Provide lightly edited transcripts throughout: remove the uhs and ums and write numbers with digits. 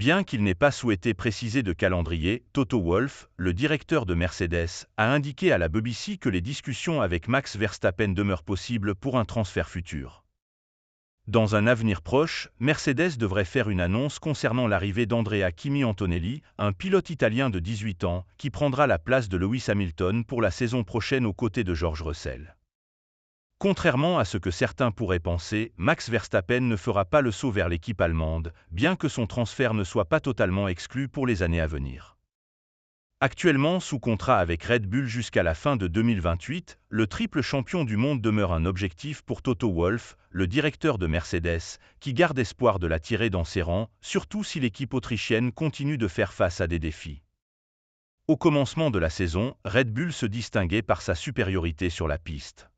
Bien qu'il n'ait pas souhaité préciser de calendrier, Toto Wolff, le directeur de Mercedes, a indiqué à la BBC que les discussions avec Max Verstappen demeurent possibles pour un transfert futur. Dans un avenir proche, Mercedes devrait faire une annonce concernant l'arrivée d'Andrea Kimi Antonelli, un pilote italien de 18 ans, qui prendra la place de Lewis Hamilton pour la saison prochaine aux côtés de George Russell. Contrairement à ce que certains pourraient penser, Max Verstappen ne fera pas le saut vers l'équipe allemande, bien que son transfert ne soit pas totalement exclu pour les années à venir. Actuellement sous contrat avec Red Bull jusqu'à la fin de 2028, le triple champion du monde demeure un objectif pour Toto Wolff, le directeur de Mercedes, qui garde espoir de l'attirer dans ses rangs, surtout si l'équipe autrichienne continue de faire face à des défis. Au commencement de la saison, Red Bull se distinguait par sa supériorité sur la piste.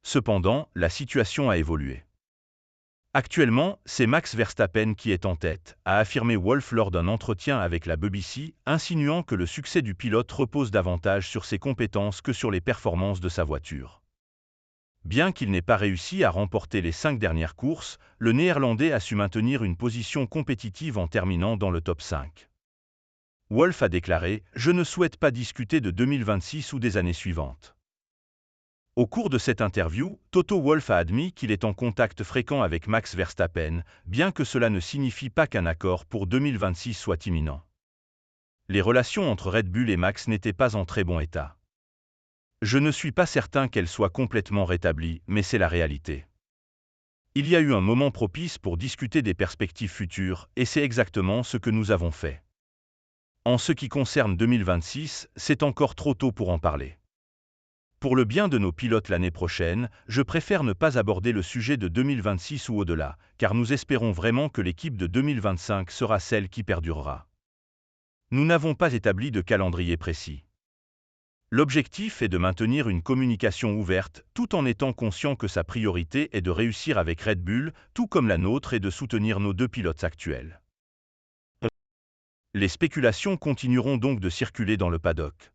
Cependant, la situation a évolué. Actuellement, c'est Max Verstappen qui est en tête, a affirmé Wolff lors d'un entretien avec la BBC, insinuant que le succès du pilote repose davantage sur ses compétences que sur les performances de sa voiture. Bien qu'il n'ait pas réussi à remporter les 5 dernières courses, le Néerlandais a su maintenir une position compétitive en terminant dans le top 5. Wolff a déclaré « Je ne souhaite pas discuter de 2026 ou des années suivantes ». Au cours de cette interview, Toto Wolff a admis qu'il est en contact fréquent avec Max Verstappen, bien que cela ne signifie pas qu'un accord pour 2026 soit imminent. Les relations entre Red Bull et Max n'étaient pas en très bon état. Je ne suis pas certain qu'elles soient complètement rétablies, mais c'est la réalité. Il y a eu un moment propice pour discuter des perspectives futures, et c'est exactement ce que nous avons fait. En ce qui concerne 2026, c'est encore trop tôt pour en parler. Pour le bien de nos pilotes l'année prochaine, je préfère ne pas aborder le sujet de 2026 ou au-delà, car nous espérons vraiment que l'équipe de 2025 sera celle qui perdurera. Nous n'avons pas établi de calendrier précis. L'objectif est de maintenir une communication ouverte, tout en étant conscient que sa priorité est de réussir avec Red Bull, tout comme la nôtre, et de soutenir nos 2 pilotes actuels. Les spéculations continueront donc de circuler dans le paddock.